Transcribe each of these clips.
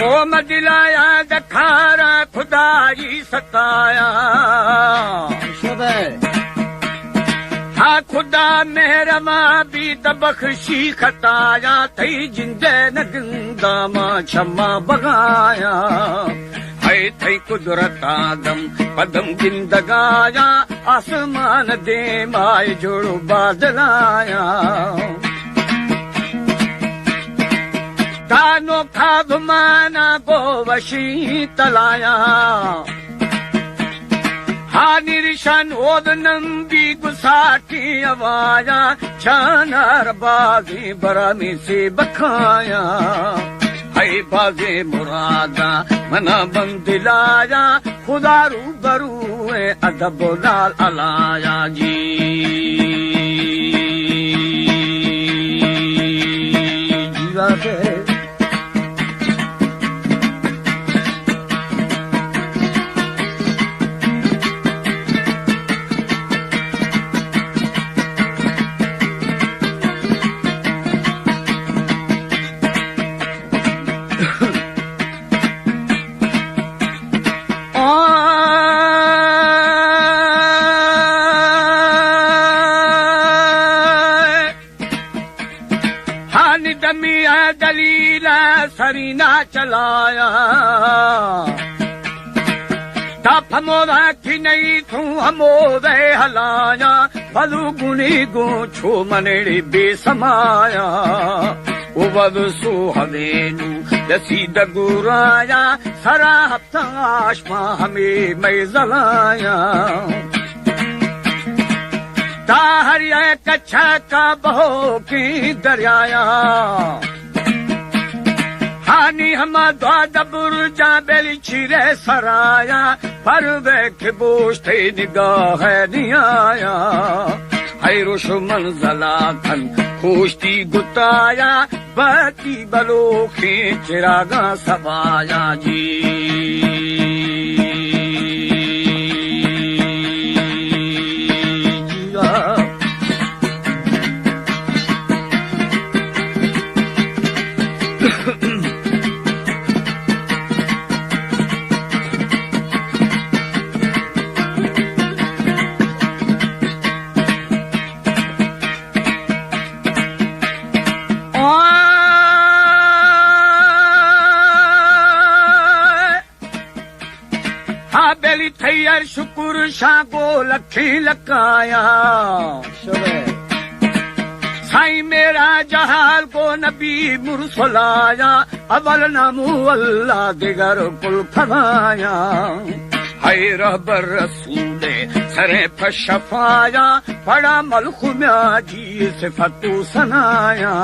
ओ मदिलाया दखारा खुदाई सताया हा खुदा मेहरमा भी त बख्शी खताया थई जिंदे न गिंदा मां क्षमा बगाया है थई कुदरत आदम पदम जिंदगाया आसमान दे माए जोड़ो बादलाया तानो खाब माना गो वशी तलाया हानिरिशन ओदनम भी गुसाटी अवाया छानार बाजी बरामी से बखाया है बाजे मुरादा मना बंदिलाया खुदा रूबरू अदब लाल अलाया जी जीवा के दलीला सरीना चलाया तप मोदा की नहीं तू हमोदे हलाया बलू गुनी गो छो मनेड़ी बेसमाया उबद सो हवेनु दसी दगुराया सरा हफ्ता आशमा हमें मैं जलाया ताहरिया कच्छा का बहो की दरियाया हानी हमा द्वाद बुर्जा बेली छिरे सराया पर वेख बोझते निगाह नहीं आया है रुश मंजला खन खोजती गुताया बती बलो चिरागा सवाया जी बेली थैयर शुकुर शागो लखी लकाया साईं मेरा जहाल को नबी मुरसलाया अवल नमू अल्लाह दिगर कुल फनाया है रहबर रसूले सरे फशफाया बड़ा मलखुम्या जी सिफतु सनाया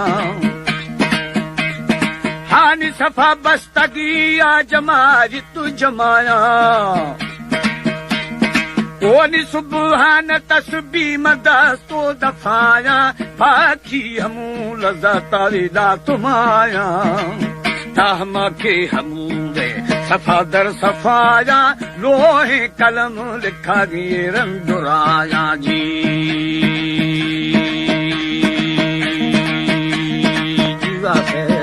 हानि सफा बस्तगी आ जमाज तु जमाया ओनी सुबहान तस्बी मदस्तो दफाया पाखी हमू लज़्ज़त रिदा तुमाया ताहमा के हमूरे सफा दर सफाया लोहे कलम लिखा गिए रंदुराया जी जीवा है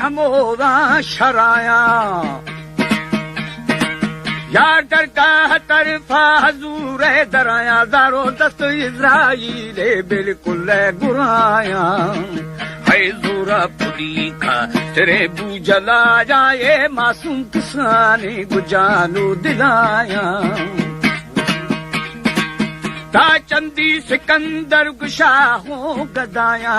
हमोदा शराया यार दरगाह तरफा हजूर दराया दारो दस्त इज़राइल बिल्कुल गुराया है जोरा पुरी का तेरे बू जलाया ये मासूम किसानी गुजानो दिलाया ता चंदी सिकंदर गुशाहों गदाया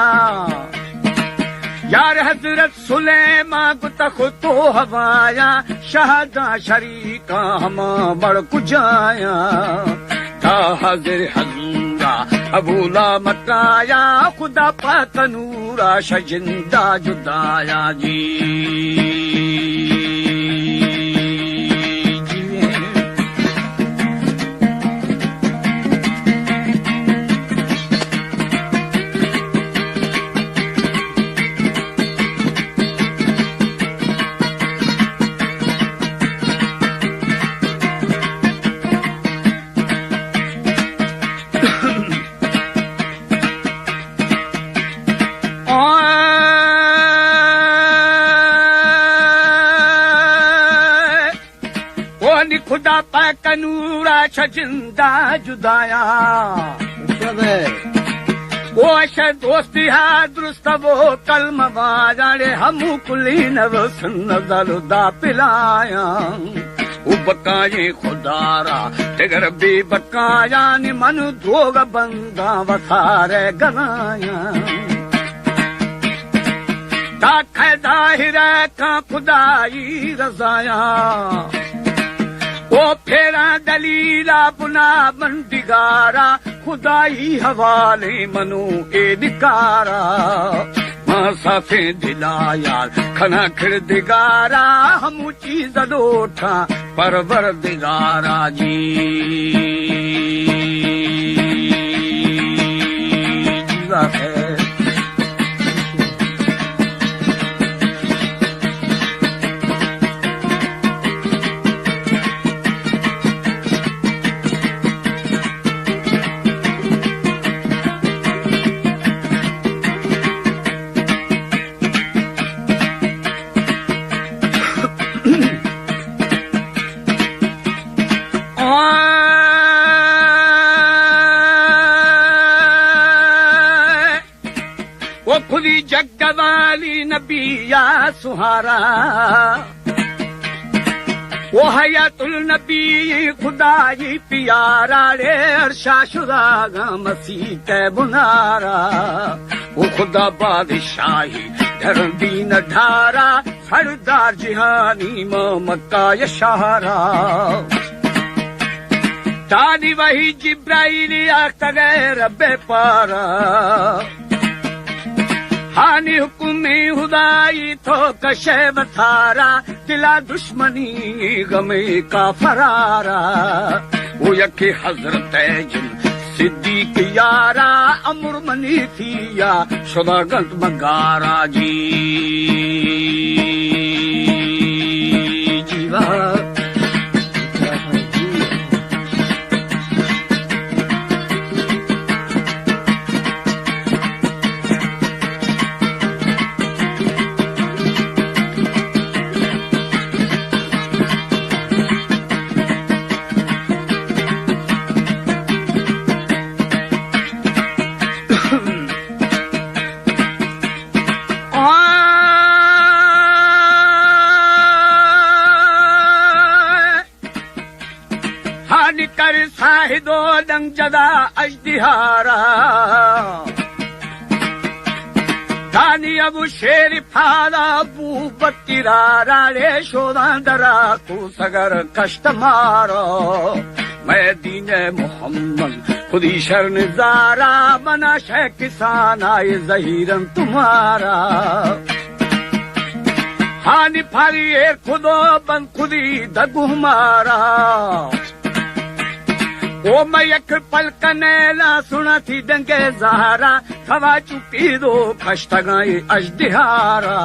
यार हजरत सुलेमा गुतखो तो हवाया शहदा शरीका हमा बड़ कुजाया था हाजिर हजूरा अबूला मताया खुदा पाक नूरा शजिंदा जुदाया जी पैकनूरा छजिंदा जुदाया ओश दोस्ती हा दुरुस्त वो कलम वाजाने हमू कुली नव सुन्नदलुदा पिलाया बकाये खुदारा तिगर बी बकाया नि मनु धोग बंदा वसारे गनाया ताखे दाहिरे का खुदाई रजाया ओ फेरा दलीला बुना बंदिगारा खुदाई हवाले मनु ए दिकारा साफे दिलाया खना खिड़ दिगारा हम चीज लोठा परवर दिगारा जी जीवा है वो खुदी जगवाली नबिया सुहारा वो हयातुल नबी खुदाई पियारा रे अरशा शुदा मसीह के बुनारा वो खुदा बादशाही धरती न ढारा सरदार जिहानी मक्का यशारा तानी वही जिब्राइली आखरे रब्बे पारा हानि हुकुमी हुदाई तो कशे बथारा दिला दुश्मनी गमे का फरारा वो यके हजरत जिन सिद्दीक यारा अमर मनी थी या शुदागत मगारा जी जीवा कर साहिदो दंग जदा अजदिहारा दानी अबू शेर फाला बू बत्तीरारा रे शोदा दरा को सगर कष्ट मारो मैं दीने मोहम्मद खुदी शरण जारा बना शे किसान आए जहीरन तुम्हारा हानि फारी खुदो बन खुदी दगु मारा ओ मैं एक पल कनेला सुना थी डंगे जहारा थवा चुपी दो खश्तगाई अजदिहारा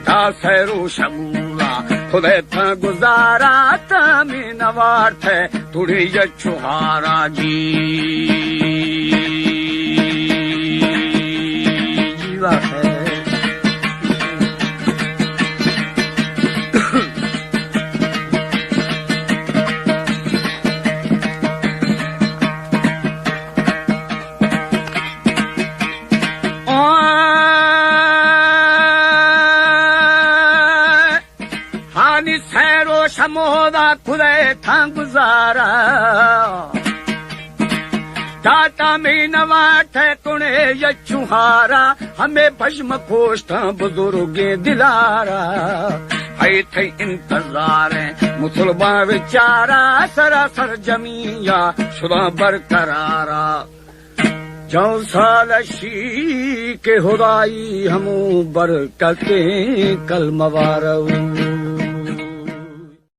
ता सैरो शमूला खुदे था गुजारा तामी नवार थे तुड़ी यछुहारा जी जीवा है हानि सैरो शमोदा खुदे था गुजारा टाटा में नवाठ कुणे यछुहारा हमें भस्म खोश था बुजुर्गे दिलारा है थे इंतजार मुसलमान बेचारा सरासर जमिया शुदा बरकरारा जो साल शी के हुदाई हमू बरकते कल मवारू